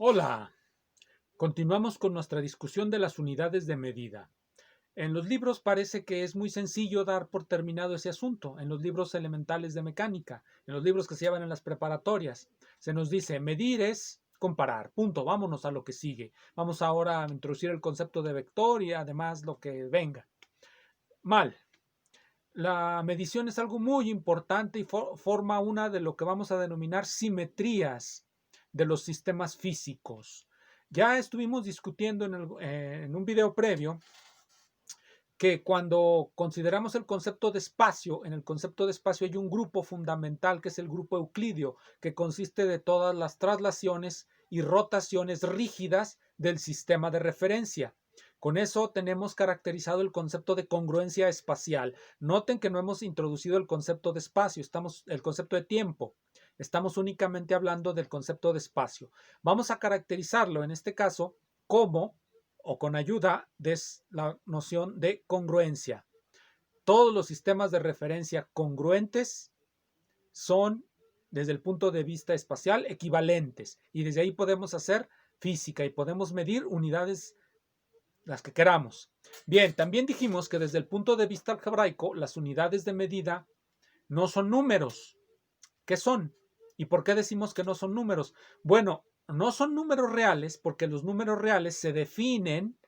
Hola, continuamos con nuestra discusión de las unidades de medida. En los libros parece que es muy sencillo dar por terminado ese asunto, en los libros elementales de mecánica, en los libros que se llevan en las preparatorias. Se nos dice medir es comparar, punto, vámonos a lo que sigue. Vamos ahora a introducir el concepto de vector y además lo que venga. Mal. La medición es algo muy importante y forma una de lo que vamos a denominar simetrías de los sistemas físicos. Ya estuvimos discutiendo en un video previo que cuando consideramos el concepto de espacio, en el concepto de espacio hay un grupo fundamental que es el grupo euclidio, que consiste de todas las traslaciones y rotaciones rígidas del sistema de referencia. Con eso tenemos caracterizado el concepto de congruencia espacial. Noten que no hemos introducido el concepto de espacio, el concepto de tiempo. Estamos únicamente hablando del concepto de espacio. Vamos a caracterizarlo en este caso como o con ayuda de la noción de congruencia. Todos los sistemas de referencia congruentes son, desde el punto de vista espacial, equivalentes y desde ahí podemos hacer física y podemos medir unidades las que queramos. Bien, también dijimos que desde el punto de vista algebraico, las unidades de medida no son números. ¿Qué son? ¿Y por qué decimos que no son números? Bueno, no son números reales porque los números reales se definen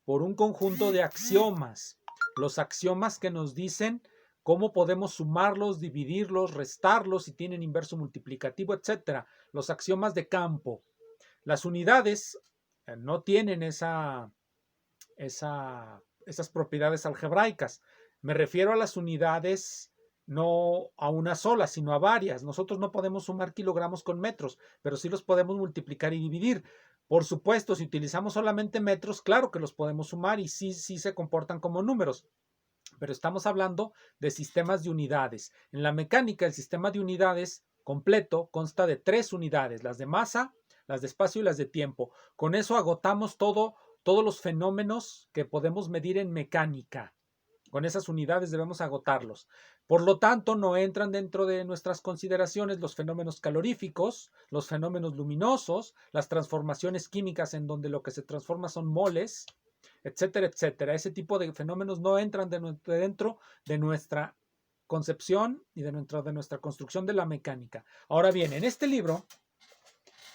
por un conjunto de axiomas. Los axiomas que nos dicen cómo podemos sumarlos, dividirlos, restarlos, si tienen inverso multiplicativo, etcétera. Los axiomas de campo. Las unidades no tienen esas propiedades algebraicas. Me refiero a las unidades no a una sola, sino a varias. Nosotros no podemos sumar kilogramos con metros, pero sí los podemos multiplicar y dividir. Por supuesto, si utilizamos solamente metros, claro que los podemos sumar y sí se comportan como números. Pero estamos hablando de sistemas de unidades. En la mecánica, el sistema de unidades completo consta de 3 unidades, las de masa, las de espacio y las de tiempo. Con eso agotamos todos los fenómenos que podemos medir en mecánica. Con esas unidades debemos agotarlos. Por lo tanto, no entran dentro de nuestras consideraciones los fenómenos caloríficos, los fenómenos luminosos, las transformaciones químicas en donde lo que se transforma son moles, etcétera, etcétera. Ese tipo de fenómenos no entran dentro de nuestra concepción y de nuestra construcción de la mecánica. Ahora bien, en este libro,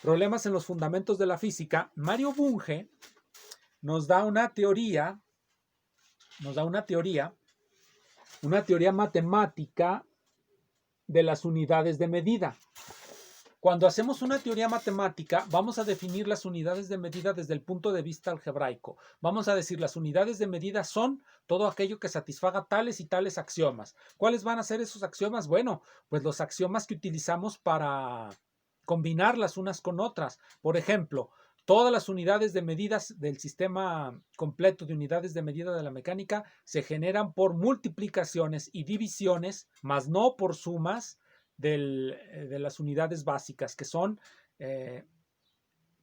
Problemas en los fundamentos de la física, Mario Bunge nos da una teoría matemática de las unidades de medida. Cuando hacemos una teoría matemática, vamos a definir las unidades de medida desde el punto de vista algebraico. Vamos a decir, las unidades de medida son todo aquello que satisfaga tales y tales axiomas. ¿Cuáles van a ser esos axiomas? Bueno, pues los axiomas que utilizamos para combinar las unas con otras. Por ejemplo, todas las unidades de medidas del sistema completo de unidades de medida de la mecánica se generan por multiplicaciones y divisiones, más no por sumas de las unidades básicas, que son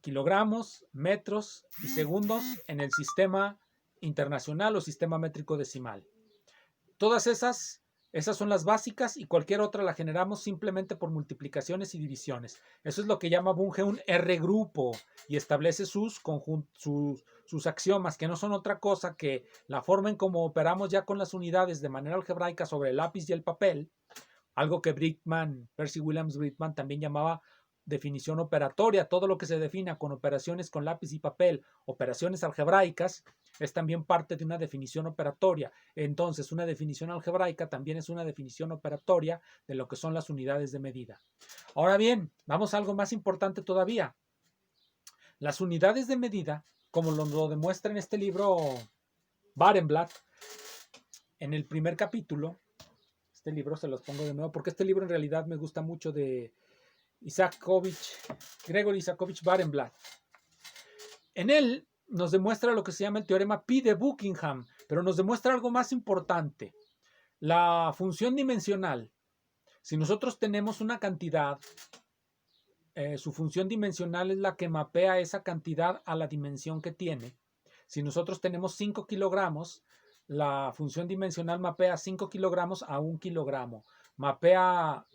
kilogramos, metros y segundos en el sistema internacional o sistema métrico decimal. Todas esas son las básicas y cualquier otra la generamos simplemente por multiplicaciones y divisiones. Eso es lo que llama Bunge un R grupo y establece sus axiomas, que no son otra cosa que la forma en cómo operamos ya con las unidades de manera algebraica sobre el lápiz y el papel, algo que Percy Williams Bridgman también llamaba definición operatoria. Todo lo que se defina con operaciones con lápiz y papel, operaciones algebraicas, es también parte de una definición operatoria. Entonces, una definición algebraica también es una definición operatoria de lo que son las unidades de medida. Ahora bien, vamos a algo más importante todavía. Las unidades de medida, como lo demuestra en este libro Barenblatt, en el primer capítulo, este libro se los pongo de nuevo porque este libro en realidad me gusta mucho, de Gregory Isaakovich Barenblatt. En él nos demuestra lo que se llama el teorema Pi de Buckingham, pero nos demuestra algo más importante. La función dimensional. Si nosotros tenemos una cantidad, su función dimensional es la que mapea esa cantidad a la dimensión que tiene. Si nosotros tenemos 5 kilogramos, la función dimensional mapea 5 kilogramos a 1 kilogramo. Mapea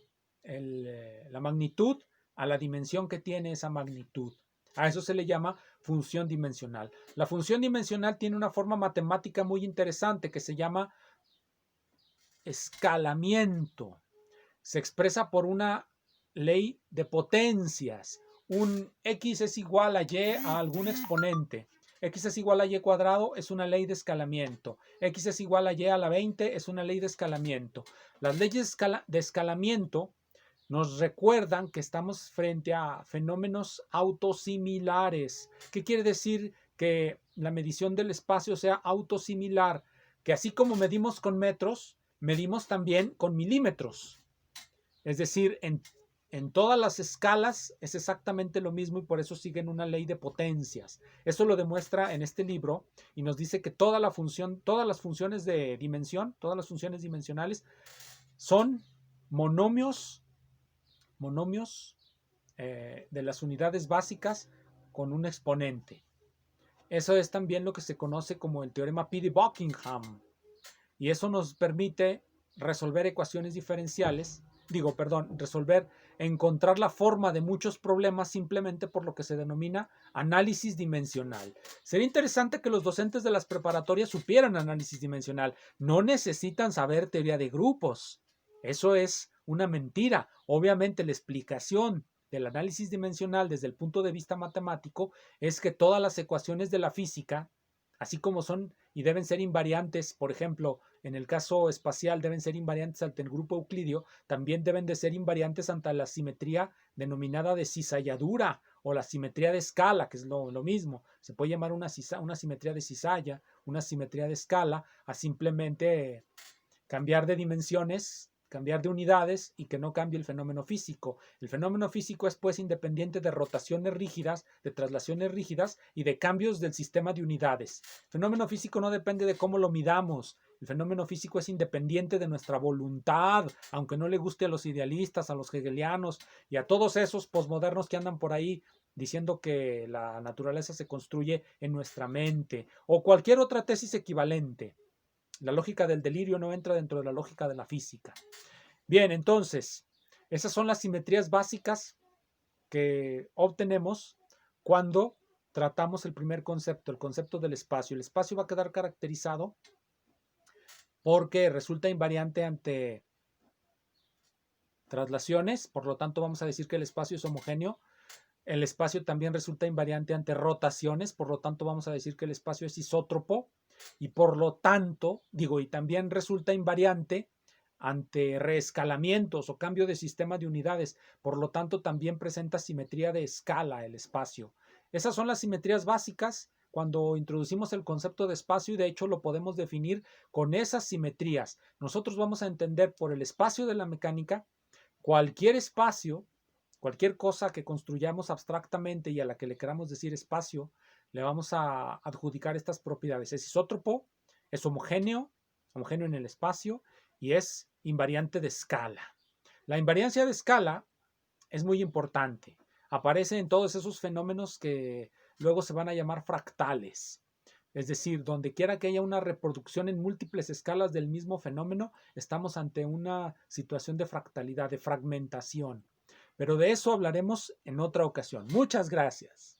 la magnitud a la dimensión que tiene esa magnitud. A eso se le llama función dimensional. La función dimensional tiene una forma matemática muy interesante que se llama escalamiento. Se expresa por una ley de potencias. Un x es igual a y a algún exponente. X es igual a y cuadrado es una ley de escalamiento. X es igual a y a la 20 es una ley de escalamiento. Las leyes de escalamiento nos recuerdan que estamos frente a fenómenos autosimilares. ¿Qué quiere decir que la medición del espacio sea autosimilar? Que así como medimos con metros, medimos también con milímetros. Es decir, en todas las escalas es exactamente lo mismo y por eso siguen una ley de potencias. Eso lo demuestra en este libro y nos dice que todas las funciones de dimensión, todas las funciones dimensionales son monomios de las unidades básicas con un exponente. Eso es también lo que se conoce como el teorema Peery-Buckingham. Y eso nos permite resolver ecuaciones diferenciales, encontrar la forma de muchos problemas simplemente por lo que se denomina análisis dimensional. Sería interesante que los docentes de las preparatorias supieran análisis dimensional. No necesitan saber teoría de grupos. Eso es una mentira. Obviamente la explicación del análisis dimensional desde el punto de vista matemático es que todas las ecuaciones de la física, así como son y deben ser invariantes, por ejemplo, en el caso espacial deben ser invariantes ante el grupo euclidio, también deben de ser invariantes ante la simetría denominada de cizalladura o la simetría de escala, que es lo mismo. Se puede llamar una simetría de cizalla, una simetría de escala, a simplemente cambiar de dimensiones, cambiar de unidades y que no cambie el fenómeno físico. El fenómeno físico es pues independiente de rotaciones rígidas, de traslaciones rígidas y de cambios del sistema de unidades. El fenómeno físico no depende de cómo lo midamos. El fenómeno físico es independiente de nuestra voluntad, aunque no le guste a los idealistas, a los hegelianos y a todos esos posmodernos que andan por ahí diciendo que la naturaleza se construye en nuestra mente o cualquier otra tesis equivalente. La lógica del delirio no entra dentro de la lógica de la física. Bien, entonces, esas son las simetrías básicas que obtenemos cuando tratamos el primer concepto, el concepto del espacio. El espacio va a quedar caracterizado porque resulta invariante ante traslaciones, por lo tanto vamos a decir que el espacio es homogéneo. El espacio también resulta invariante ante rotaciones, por lo tanto vamos a decir que el espacio es isótropo y por lo tanto, y también resulta invariante ante reescalamientos o cambio de sistema de unidades, por lo tanto también presenta simetría de escala el espacio. Esas son las simetrías básicas cuando introducimos el concepto de espacio y de hecho lo podemos definir con esas simetrías. Nosotros vamos a entender por el espacio de la mecánica cualquier espacio, cualquier cosa que construyamos abstractamente y a la que le queramos decir espacio, le vamos a adjudicar estas propiedades. Es isótropo, es homogéneo en el espacio y es invariante de escala. La invariancia de escala es muy importante. Aparece en todos esos fenómenos que luego se van a llamar fractales. Es decir, donde quiera que haya una reproducción en múltiples escalas del mismo fenómeno, estamos ante una situación de fractalidad, de fragmentación. Pero de eso hablaremos en otra ocasión. Muchas gracias.